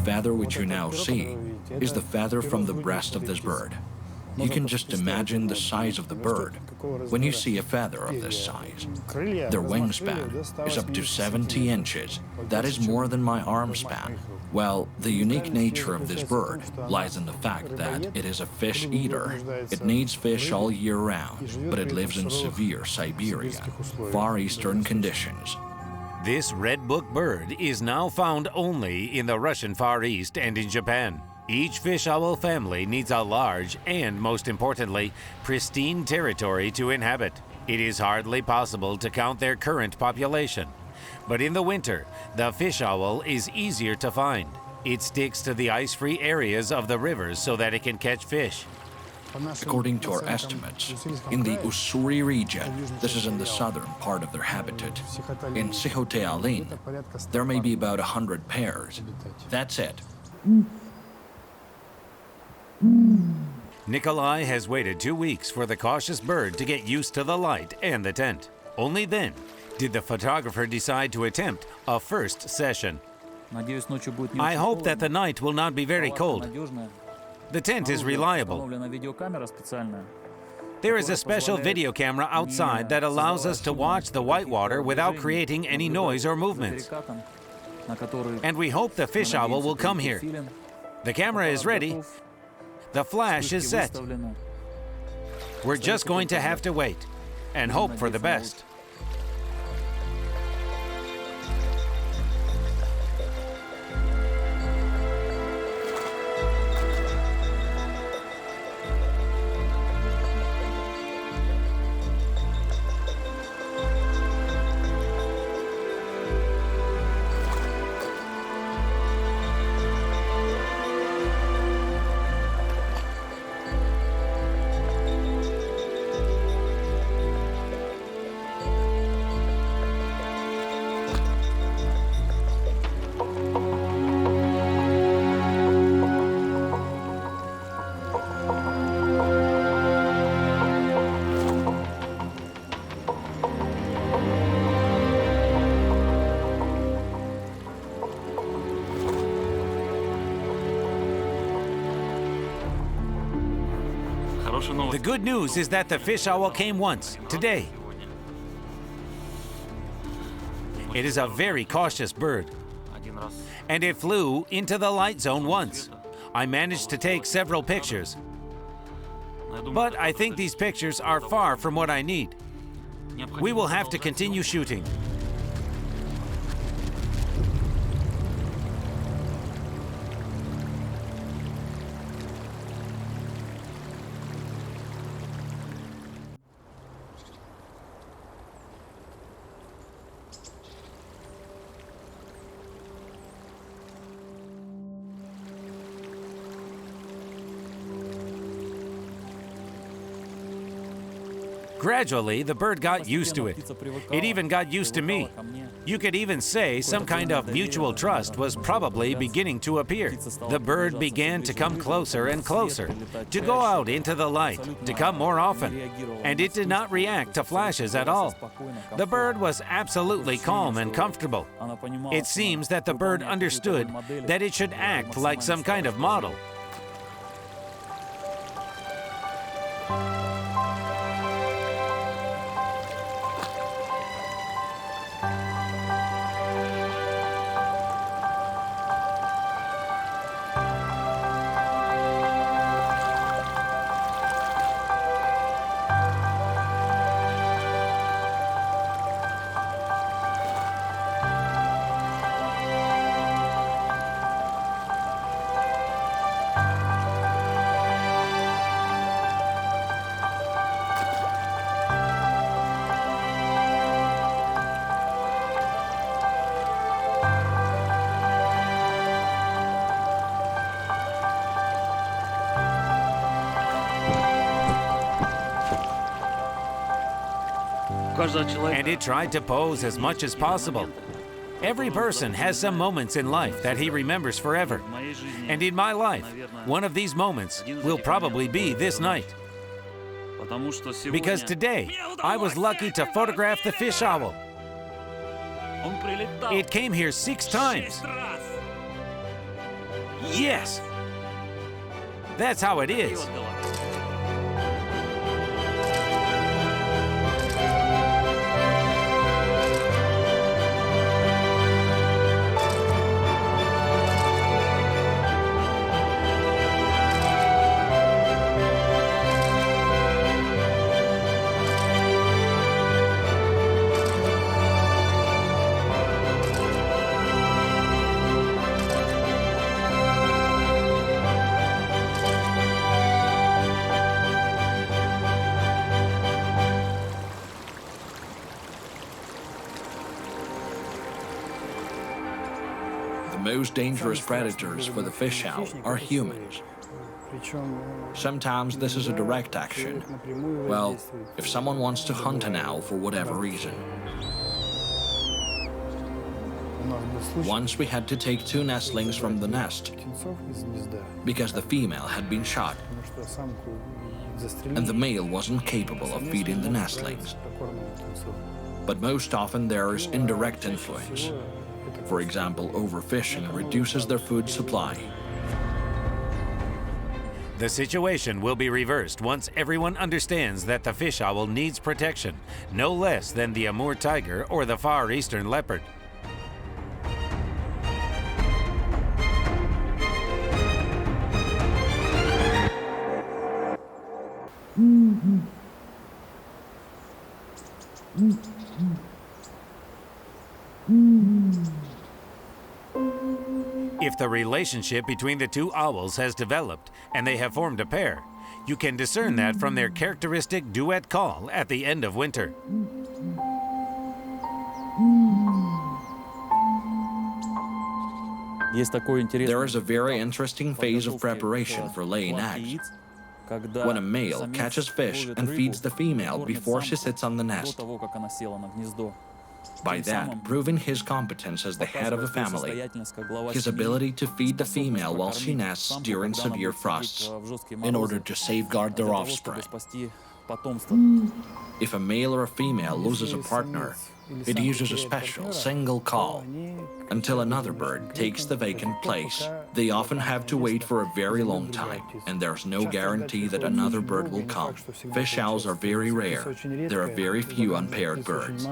feather which you now see is the feather from the breast of this bird. You can just imagine the size of the bird when you see a feather of this size. Their wingspan is up to 70 inches. That is more than my arm span. Well, the unique nature of this bird lies in the fact that it is a fish eater. It needs fish all year round, but it lives in severe Siberia, Far Eastern conditions. This red book bird is now found only in the Russian Far East and in Japan. Each fish owl family needs a large and, most importantly, pristine territory to inhabit. It is hardly possible to count their current population. But in the winter, the fish owl is easier to find. It sticks to the ice-free areas of the rivers so that it can catch fish. According to our estimates, in the Ussuri region, this is in the southern part of their habitat, in Sakhalin, there may be about 100 pairs. That's it. Nikolai has waited 2 weeks for the cautious bird to get used to the light and the tent. Only then did the photographer decide to attempt a first session. I hope that the night will not be very cold. The tent is reliable. There is a special video camera outside that allows us to watch the whitewater without creating any noise or movements. And we hope the fish owl will come here. The camera is ready. The flash is set. We're just going to have to wait and hope for the best. The good news is that the fish owl came once, today. It is a very cautious bird. And it flew into the light zone once. I managed to take several pictures. But I think these pictures are far from what I need. We will have to continue shooting. Gradually, the bird got used to it. It even got used to me. You could even say some kind of mutual trust was probably beginning to appear. The bird began to come closer and closer, to go out into the light, to come more often. And it did not react to flashes at all. The bird was absolutely calm and comfortable. It seems that the bird understood that it should act like some kind of model. And it tried to pose as much as possible. Every person has some moments in life that he remembers forever. And in my life, one of these moments will probably be this night. Because today, I was lucky to photograph the fish owl. It came here 6 times. Yes! That's how it is. The most dangerous predators for the fish owl are humans. Sometimes this is a direct action. Well, if someone wants to hunt an owl for whatever reason. Once we had to take 2 nestlings from the nest because the female had been shot and the male wasn't capable of feeding the nestlings. But most often there is indirect influence. For example, overfishing reduces their food supply. The situation will be reversed once everyone understands that the fish owl needs protection, no less than the Amur tiger or the Far Eastern leopard. If the relationship between the 2 owls has developed and they have formed a pair, you can discern that from their characteristic duet call at the end of winter. There is a very interesting phase of preparation for laying eggs, when a male catches fish and feeds the female before she sits on the nest. By that, proving his competence as the head of a family, his ability to feed the female while she nests during severe frosts, in order to safeguard their offspring. If a male or a female loses a partner, it uses a special single call until another bird takes the vacant place. They often have to wait for a very long time, and there's no guarantee that another bird will come. Fish owls are very rare. There are very few unpaired birds.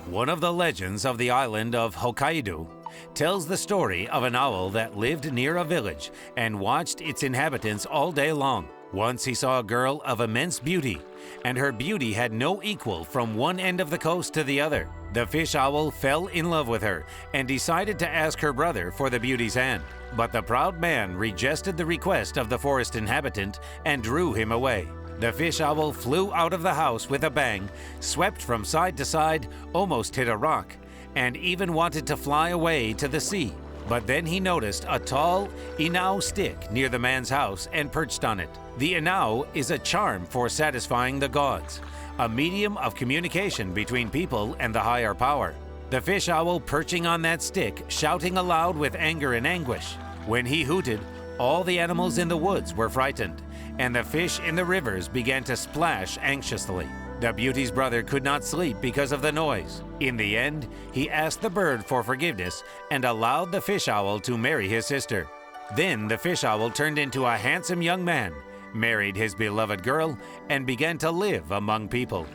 One of the legends of the island of Hokkaido tells the story of an owl that lived near a village and watched its inhabitants all day long. Once he saw a girl of immense beauty, and her beauty had no equal from one end of the coast to the other. The fish owl fell in love with her and decided to ask her brother for the beauty's hand. But the proud man rejected the request of the forest inhabitant and drew him away. The fish owl flew out of the house with a bang, swept from side to side, almost hit a rock, and even wanted to fly away to the sea. But then he noticed a tall inao stick near the man's house and perched on it. The inao is a charm for satisfying the gods, a medium of communication between people and the higher power. The fish owl perching on that stick, shouting aloud with anger and anguish. When he hooted, all the animals in the woods were frightened, and the fish in the rivers began to splash anxiously. The beauty's brother could not sleep because of the noise. In the end, he asked the bird for forgiveness and allowed the fish owl to marry his sister. Then the fish owl turned into a handsome young man, married his beloved girl, and began to live among people.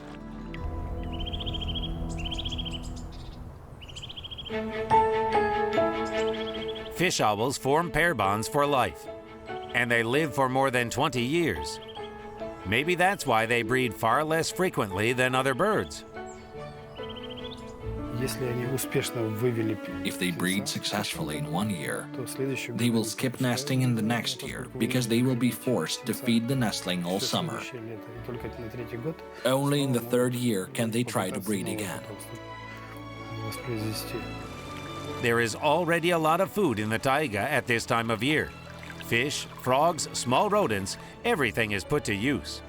Fish owls form pair bonds for life, and they live for more than 20 years. Maybe that's why they breed far less frequently than other birds. If they breed successfully in one year, they will skip nesting in the next year because they will be forced to feed the nestling all summer. Only in the 3rd year can they try to breed again. There is already a lot of food in the taiga at this time of year. Fish, frogs, small rodents, everything is put to use.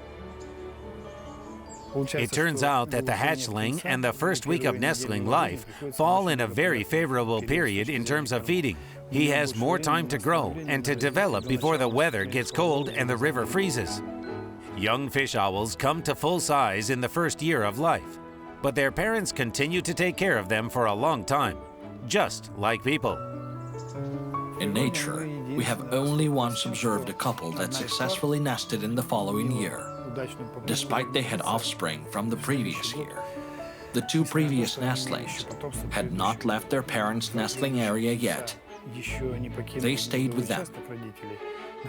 It turns out that the hatchling and the first week of nestling life fall in a very favorable period in terms of feeding. He has more time to grow and to develop before the weather gets cold and the river freezes. Young fish owls come to full size in the 1st year of life. but their parents continue to take care of them for a long time, just like people. In nature, we have only once observed a couple that successfully nested in the following year, despite they had offspring from the previous year. The two previous nestlings had not left their parents' nestling area yet. They stayed with them,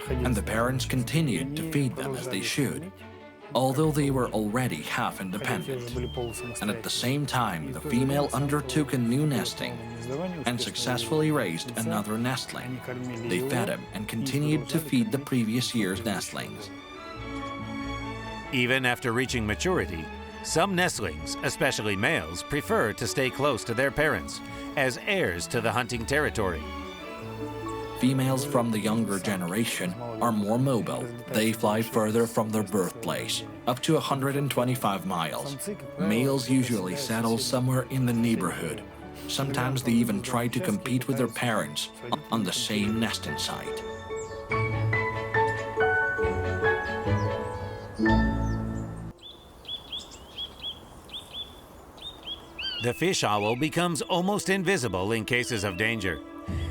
and the parents continued to feed them as they should, although they were already half independent. And at the same time, the female undertook a new nesting and successfully raised another nestling. They fed him and continued to feed the previous year's nestlings. Even after reaching maturity, some nestlings, especially males, prefer to stay close to their parents as heirs to the hunting territory. Females from the younger generation are more mobile. They fly further from their birthplace, up to 125 miles. Males usually settle somewhere in the neighborhood. Sometimes they even try to compete with their parents on the same nesting site. The fish owl becomes almost invisible in cases of danger.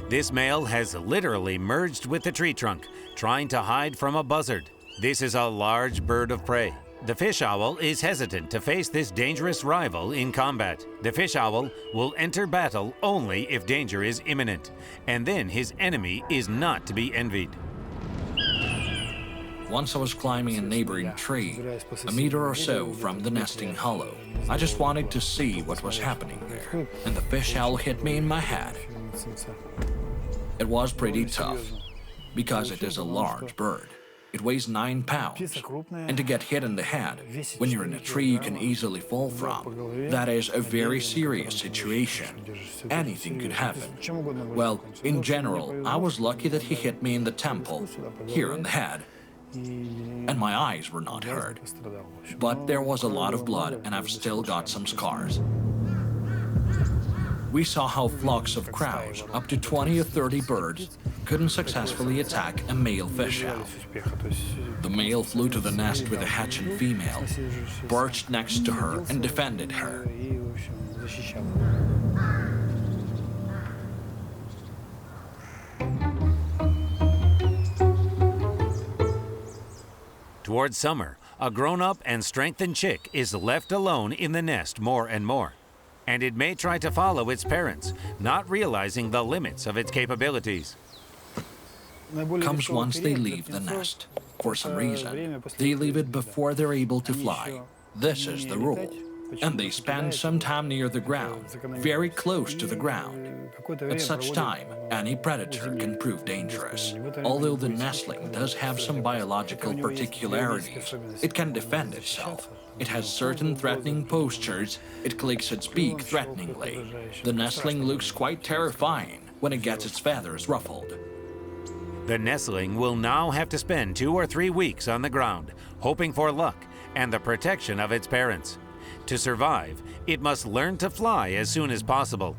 This male has literally merged with the tree trunk, trying to hide from a buzzard. This is a large bird of prey. The fish owl is hesitant to face this dangerous rival in combat. The fish owl will enter battle only if danger is imminent, and then his enemy is not to be envied. Once I was climbing a neighboring tree, a meter or so from the nesting hollow. I just wanted to see what was happening there, and the fish owl hit me in my head. It was pretty tough, because it is a large bird. It weighs 9 pounds, and to get hit in the head, when you're in a tree you can easily fall from, that is a very serious situation. Anything could happen. Well, in general, I was lucky that he hit me in the temple, here on the head, and my eyes were not hurt. But there was a lot of blood, and I've still got some scars. We saw how flocks of crows, up to 20 or 30 birds, couldn't successfully attack a male fish owl. The male flew to the nest with a hatching female, perched next to her and defended her. Towards summer, a grown-up and strengthened chick is left alone in the nest more and more, and it may try to follow its parents, not realizing the limits of its capabilities. Comes once they leave the nest. For some reason, they leave it before they're able to fly. This is the rule. And they spend some time near the ground, very close to the ground. At such time, any predator can prove dangerous. Although the nestling does have some biological particularities, it can defend itself. It has certain threatening postures. It clicks its beak threateningly. The nestling looks quite terrifying when it gets its feathers ruffled. The nestling will now have to spend 2 or 3 weeks on the ground, hoping for luck and the protection of its parents. To survive, it must learn to fly as soon as possible.